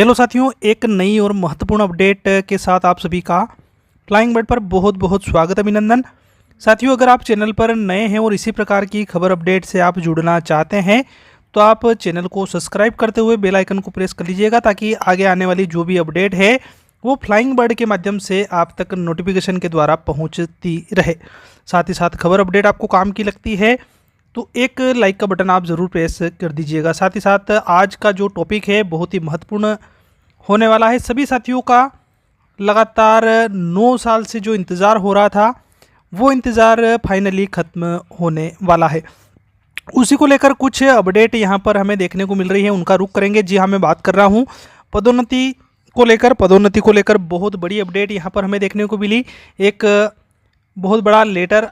Hello साथियों, एक नई और महत्वपूर्ण अपडेट के साथ आप सभी का फ्लाइंग बर्ड पर बहुत बहुत स्वागत, अभिनंदन। साथियों, अगर आप चैनल पर नए हैं और इसी प्रकार की खबर अपडेट से आप जुड़ना चाहते हैं तो आप चैनल को सब्सक्राइब करते हुए बेल आइकन को प्रेस कर लीजिएगा ताकि आगे आने वाली जो भी अपडेट है वो फ्लाइंग बर्ड के माध्यम से आप तक नोटिफिकेशन के द्वारा पहुंचती रहे। साथ ही साथ खबर अपडेट आपको काम की लगती है तो एक लाइक का बटन आप ज़रूर प्रेस कर दीजिएगा। साथ ही साथ आज का जो टॉपिक है बहुत ही महत्वपूर्ण होने वाला है। सभी साथियों का लगातार 9 साल से जो इंतज़ार हो रहा था वो इंतज़ार फाइनली ख़त्म होने वाला है। उसी को लेकर कुछ अपडेट यहाँ पर हमें देखने को मिल रही है, उनका रुख करेंगे। जी हाँ, मैं बात कर रहा हूँ पदोन्नति को लेकर बहुत बड़ी अपडेट यहाँ पर हमें देखने को मिली। एक बहुत बड़ा लेटर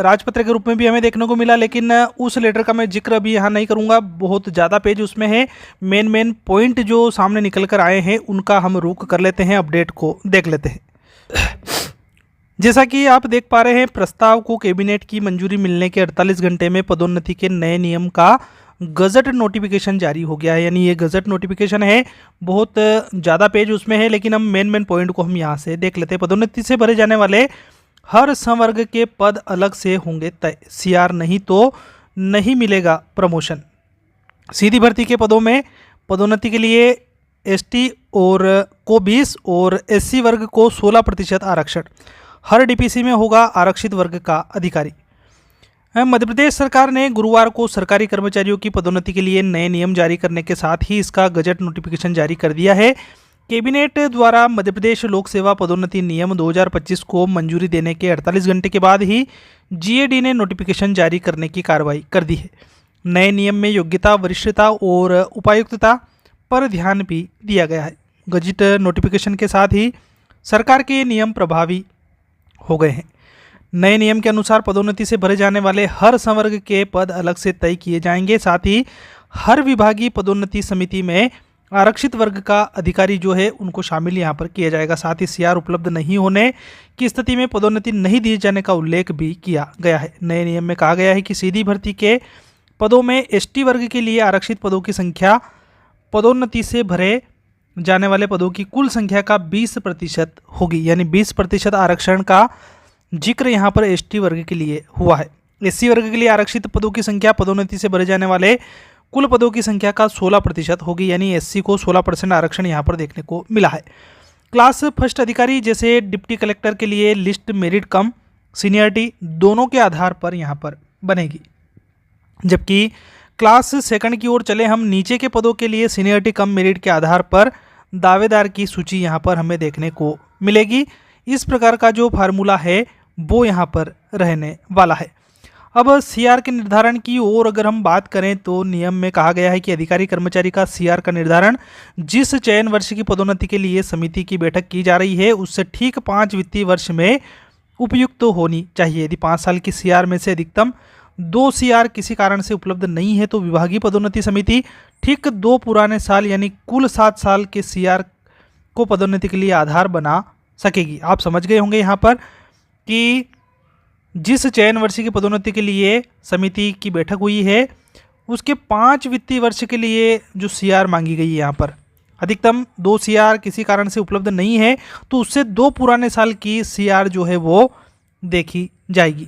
राजपत्र के रूप में भी हमें देखने को मिला, लेकिन उस लेटर का मैं जिक्र अभी यहाँ नहीं करूँगा, बहुत ज़्यादा पेज उसमें है। मेन पॉइंट जो सामने निकल कर आए हैं उनका हम रुख कर लेते हैं, अपडेट को देख लेते हैं। जैसा कि आप देख पा रहे हैं, प्रस्ताव को कैबिनेट की मंजूरी मिलने के 48 घंटे में पदोन्नति के नए नियम का गजट नोटिफिकेशन जारी हो गया है। यानी ये गजट नोटिफिकेशन है, बहुत ज़्यादा पेज उसमें है, लेकिन हम मेन पॉइंट को हम यहाँ से देख लेते हैं। पदोन्नति से भरे जाने वाले हर संवर्ग के पद अलग से होंगे तय, सीआर नहीं तो नहीं मिलेगा प्रमोशन। सीधी भर्ती के पदों में पदोन्नति के लिए एसटी और को 20 और एससी वर्ग को 16% आरक्षण। हर डीपीसी में होगा आरक्षित वर्ग का अधिकारी। मध्य प्रदेश सरकार ने गुरुवार को सरकारी कर्मचारियों की पदोन्नति के लिए नए नियम जारी करने के साथ ही इसका गजट नोटिफिकेशन जारी कर दिया है। कैबिनेट द्वारा मध्य प्रदेश लोक सेवा पदोन्नति नियम 2025 को मंजूरी देने के 48 घंटे के बाद ही जीएडी ने नोटिफिकेशन जारी करने की कार्रवाई कर दी है। नए नियम में योग्यता, वरिष्ठता और उपायुक्तता पर ध्यान भी दिया गया है। गजट नोटिफिकेशन के साथ ही सरकार के नियम प्रभावी हो गए हैं। नए नियम के अनुसार पदोन्नति से भरे जाने वाले हर संवर्ग के पद अलग से तय किए जाएंगे। साथ ही हर विभागीय पदोन्नति समिति में आरक्षित वर्ग का अधिकारी जो है उनको शामिल यहाँ पर किया जाएगा। साथ ही सीआर उपलब्ध नहीं होने की स्थिति में पदोन्नति नहीं दिए जाने का उल्लेख भी किया गया है। नए नियम में कहा गया है कि सीधी भर्ती के पदों में एसटी वर्ग के लिए आरक्षित पदों की संख्या पदोन्नति से भरे जाने वाले पदों की कुल संख्या का 20% होगी। यानी 20% आरक्षण का जिक्र यहाँ पर एसटी वर्ग के लिए हुआ है। एससी वर्ग के लिए आरक्षित पदों की संख्या पदोन्नति से भरे जाने वाले कुल पदों की संख्या का 16% होगी। यानी एससी को 16% आरक्षण यहाँ पर देखने को मिला है। क्लास फर्स्ट अधिकारी जैसे डिप्टी कलेक्टर के लिए लिस्ट मेरिट कम सीनियरिटी दोनों के आधार पर यहाँ पर बनेगी, जबकि क्लास सेकंड की ओर चले हम, नीचे के पदों के लिए सीनियरिटी कम मेरिट के आधार पर दावेदार की सूची यहाँ पर हमें देखने को मिलेगी। इस प्रकार का जो फार्मूला है वो यहाँ पर रहने वाला है। अब सीआर के निर्धारण की ओर अगर हम बात करें तो नियम में कहा गया है कि अधिकारी कर्मचारी का सीआर का निर्धारण जिस चयन वर्ष की पदोन्नति के लिए समिति की बैठक की जा रही है उससे ठीक 5 वित्तीय वर्ष में उपयुक्त होनी चाहिए। यदि 5 साल की सीआर में से अधिकतम 2 सीआर किसी कारण से उपलब्ध नहीं है तो विभागीय पदोन्नति समिति ठीक 2 पुराने साल यानी कुल 7 साल के सीआर को पदोन्नति के लिए आधार बना सकेगी। आप समझ गए होंगे यहाँ पर कि जिस चयन वर्ष की पदोन्नति के लिए समिति की बैठक हुई है उसके 5 वित्तीय वर्ष के लिए जो सीआर मांगी गई है यहाँ पर अधिकतम 2 सीआर किसी कारण से उपलब्ध नहीं है तो उससे 2 पुराने साल की सीआर जो है वो देखी जाएगी।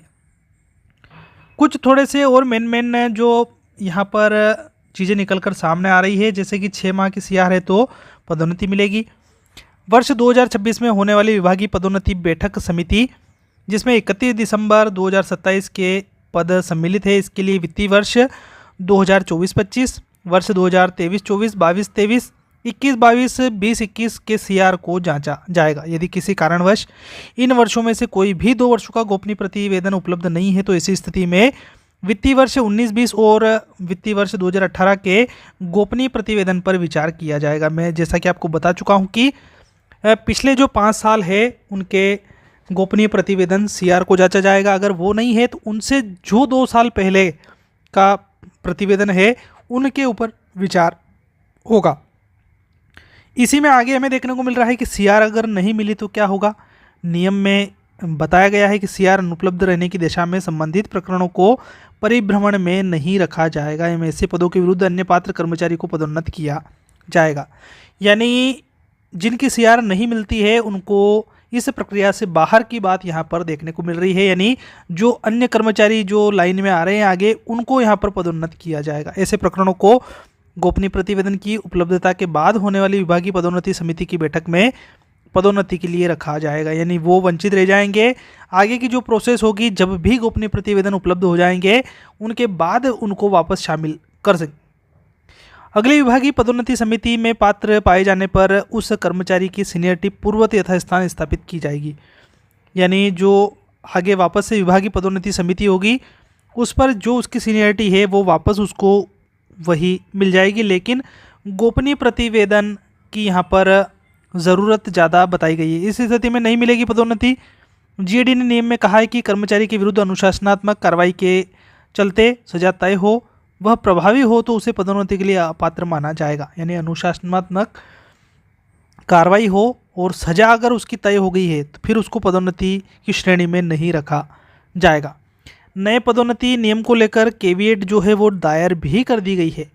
कुछ थोड़े से और मेन जो यहाँ पर चीज़ें निकल कर सामने आ रही है, जैसे कि 6 माह की सीआर है तो पदोन्नति मिलेगी। वर्ष 2026 में होने वाली विभागीय पदोन्नति बैठक समिति जिसमें 31 दिसंबर 2027 के पद सम्मिलित है, इसके लिए वित्तीय वर्ष 2024-25, वर्ष 2023-24, 22-23, 21-22, 20-21 के सीआर को जांचा जाएगा। यदि किसी कारणवश इन वर्षों में से कोई भी 2 वर्षों का गोपनीय प्रतिवेदन उपलब्ध नहीं है तो इसी स्थिति में वित्तीय वर्ष 19-20 और वित्तीय वर्ष 2018 के गोपनीय प्रतिवेदन पर विचार किया जाएगा। मैं जैसा कि आपको बता चुका हूँ कि पिछले जो 5 साल है उनके गोपनीय प्रतिवेदन सीआर को जांचा जाएगा। अगर वो नहीं है तो उनसे जो 2 साल पहले का प्रतिवेदन है उनके ऊपर विचार होगा। इसी में आगे हमें देखने को मिल रहा है कि सीआर अगर नहीं मिली तो क्या होगा। नियम में बताया गया है कि सीआर अनुपलब्ध रहने की दिशा में संबंधित प्रकरणों को परिभ्रमण में नहीं रखा जाएगा। एवं ऐसे पदों के विरुद्ध अन्य पात्र कर्मचारी को पदोन्नत किया जाएगा। यानी जिनकी सीआर नहीं मिलती है उनको इस प्रक्रिया से बाहर की बात यहाँ पर देखने को मिल रही है। यानी जो अन्य कर्मचारी जो लाइन में आ रहे हैं आगे, उनको यहाँ पर पदोन्नत किया जाएगा। ऐसे प्रकरणों को गोपनीय प्रतिवेदन की उपलब्धता के बाद होने वाली विभागीय पदोन्नति समिति की बैठक में पदोन्नति के लिए रखा जाएगा। यानी वो वंचित रह जाएंगे। आगे की जो प्रोसेस होगी, जब भी गोपनीय प्रतिवेदन उपलब्ध हो जाएंगे उनके बाद उनको वापस शामिल कर सकते। अगली विभागीय पदोन्नति समिति में पात्र पाए जाने पर उस कर्मचारी की सीनियरिटी पूर्ववत यथास्थान स्थापित की जाएगी। यानी जो आगे वापस से विभागीय पदोन्नति समिति होगी उस पर जो उसकी सीनियरिटी है वो वापस उसको वही मिल जाएगी, लेकिन गोपनीय प्रतिवेदन की यहाँ पर ज़रूरत ज़्यादा बताई गई है। इस स्थिति में नहीं मिलेगी पदोन्नति। जीएडी ने नियम में कहा है कि कर्मचारी के विरुद्ध अनुशासनात्मक कार्रवाई के चलते सजा तय हो, वह प्रभावी हो तो उसे पदोन्नति के लिए अपात्र माना जाएगा। यानी अनुशासनात्मक कार्रवाई हो और सजा अगर उसकी तय हो गई है तो फिर उसको पदोन्नति की श्रेणी में नहीं रखा जाएगा। नए पदोन्नति नियम को लेकर केविएट जो है वो दायर भी कर दी गई है।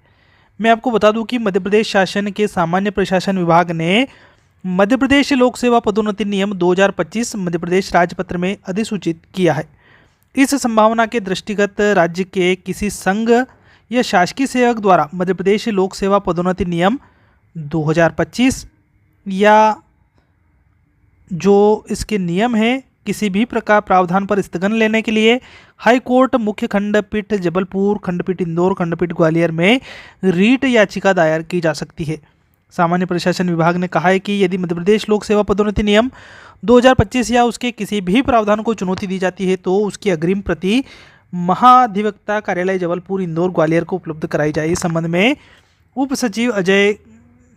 मैं आपको बता दूं कि मध्य प्रदेश शासन के सामान्य प्रशासन विभाग ने मध्य प्रदेश लोक सेवा पदोन्नति नियम 2025 मध्य प्रदेश राजपत्र में अधिसूचित किया है। इस संभावना के दृष्टिगत राज्य के किसी संघ या शासकीय सेवक द्वारा मध्य प्रदेश लोक सेवा पदोन्नति नियम 2025 या जो इसके नियम है किसी भी प्रकार प्रावधान पर स्थगन लेने के लिए हाई कोर्ट मुख्य खंडपीठ जबलपुर, खंडपीठ इंदौर, खंडपीठ ग्वालियर में रीट याचिका दायर की जा सकती है। सामान्य प्रशासन विभाग ने कहा है कि यदि मध्य प्रदेश लोक सेवा पदोन्नति नियम 2025 या उसके किसी भी प्रावधान को चुनौती दी जाती है तो उसकी अग्रिम प्रति महाधिवक्ता कार्यालय जबलपुर, इंदौर, ग्वालियर को उपलब्ध कराई जाए। इस संबंध में उप सचिव अजय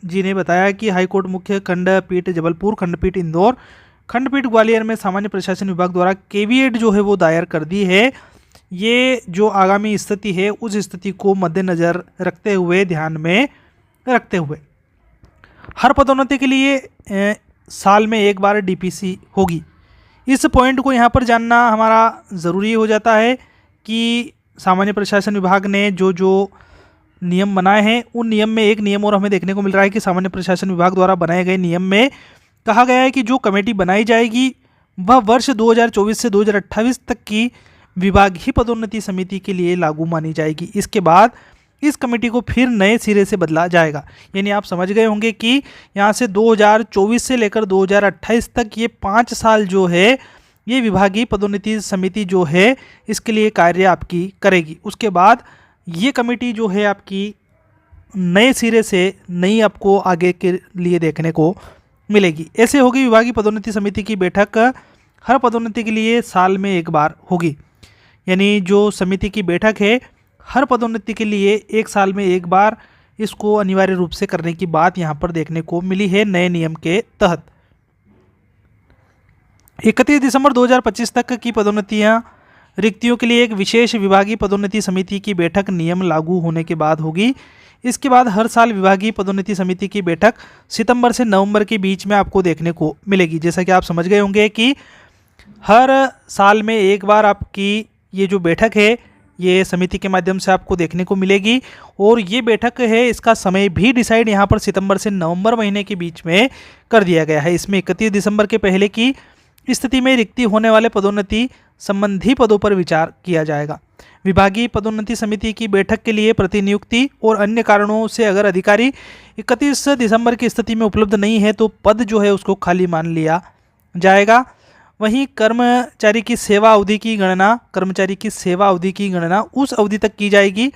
जी ने बताया कि हाईकोर्ट मुख्य खंडपीठ जबलपुर, खंडपीठ इंदौर, खंडपीठ ग्वालियर में सामान्य प्रशासन विभाग द्वारा केविएट जो है वो दायर कर दी है। ये जो आगामी स्थिति है उस स्थिति को मद्देनजर रखते हुए, ध्यान में रखते हुए हर पदोन्नति के लिए साल में एक बार डीपीसी होगी। इस पॉइंट को यहाँ पर जानना हमारा ज़रूरी हो जाता है कि सामान्य प्रशासन विभाग ने जो जो नियम बनाए हैं उन नियम में एक नियम और हमें देखने को मिल रहा है कि सामान्य प्रशासन विभाग द्वारा बनाए गए नियम में कहा गया है कि जो कमेटी बनाई जाएगी वह वर्ष 2024 से 2028 तक की विभागीय पदोन्नति समिति के लिए लागू मानी जाएगी। इसके बाद इस कमेटी को फिर नए सिरे से बदला जाएगा। यानी आप समझ गए होंगे कि यहाँ से 2024 से लेकर 2028 तक ये 5 साल जो है ये विभागीय पदोन्नति समिति जो है इसके लिए कार्य आपकी करेगी। उसके बाद ये कमेटी जो है आपकी नए सिरे से नई आपको आगे के लिए देखने को मिलेगी। ऐसे होगी विभागीय पदोन्नति समिति की बैठक हर पदोन्नति के लिए साल में एक बार होगी। यानी जो समिति की बैठक है हर पदोन्नति के लिए एक साल में एक बार इसको अनिवार्य रूप से करने की बात यहाँ पर देखने को मिली है नए नियम के तहत। 31 दिसंबर 2025 तक की पदोन्नतियाँ रिक्तियों के लिए एक विशेष विभागीय पदोन्नति समिति की बैठक नियम लागू होने के बाद होगी। इसके बाद हर साल विभागीय पदोन्नति समिति की बैठक सितंबर से नवंबर के बीच में आपको देखने को मिलेगी। जैसा कि आप समझ गए होंगे कि हर साल में एक बार आपकी ये जो बैठक है ये समिति के माध्यम से आपको देखने को मिलेगी। और ये बैठक है इसका समय भी डिसाइड यहाँ पर सितंबर से नवंबर महीने के बीच में कर दिया गया है। इसमें 31 दिसंबर के पहले की स्थिति में रिक्ति होने वाले पदोन्नति संबंधी पदों पर विचार किया जाएगा। विभागीय पदोन्नति समिति की बैठक के लिए प्रतिनियुक्ति और अन्य कारणों से अगर अधिकारी 31 दिसंबर की स्थिति में उपलब्ध नहीं है तो पद जो है उसको खाली मान लिया जाएगा। वहीं कर्मचारी की सेवा अवधि की गणना उस अवधि तक की जाएगी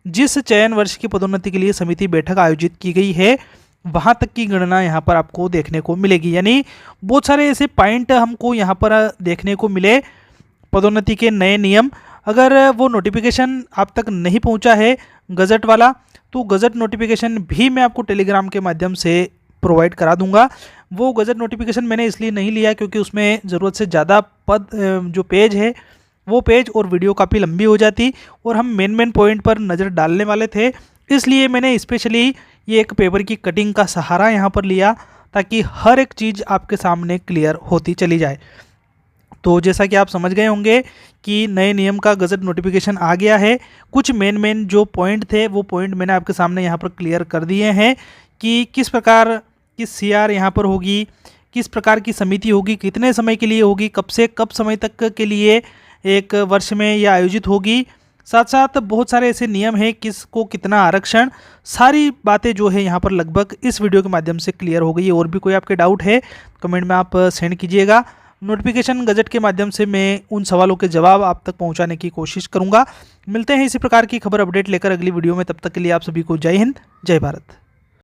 जिस चयन वर्ष की पदोन्नति के लिए समिति बैठक आयोजित की गई है, वहां तक की गणना यहाँ पर आपको देखने को मिलेगी। यानी बहुत सारे ऐसे पॉइंट हमको यहाँ पर देखने को मिले पदोन्नति के नए नियम। अगर वो नोटिफिकेशन आप तक नहीं पहुँचा है गजट वाला तो गजट नोटिफिकेशन भी मैं आपको टेलीग्राम के माध्यम से प्रोवाइड करा दूंगा। वो गजट नोटिफिकेशन मैंने इसलिए नहीं लिया क्योंकि उसमें ज़रूरत से ज़्यादा जो पेज है वो पेज और वीडियो काफ़ी लंबी हो जाती और हम मेन पॉइंट पर नज़र डालने वाले थे। इसलिए मैंने स्पेशली ये एक पेपर की कटिंग का सहारा यहाँ पर लिया ताकि हर एक चीज़ आपके सामने क्लियर होती चली जाए। तो जैसा कि आप समझ गए होंगे कि नए नियम का गजट नोटिफिकेशन आ गया है। कुछ मेन जो पॉइंट थे वो पॉइंट मैंने आपके सामने यहाँ पर क्लियर कर दिए हैं कि किस प्रकार की सीआर यहाँ पर होगी, किस प्रकार की समिति होगी, कितने समय के लिए होगी, कब से कब समय तक के लिए एक वर्ष में यह आयोजित होगी। साथ साथ बहुत सारे ऐसे नियम हैं, किसको कितना आरक्षण, सारी बातें जो है यहाँ पर लगभग इस वीडियो के माध्यम से क्लियर हो गई है। और भी कोई आपके डाउट है कमेंट में आप सेंड कीजिएगा। नोटिफिकेशन गजट के माध्यम से मैं उन सवालों के जवाब आप तक पहुँचाने की कोशिश करूँगा। मिलते हैं इसी प्रकार की खबर अपडेट लेकर अगली वीडियो में, तब तक के लिए आप सभी को जय हिंद, जय भारत।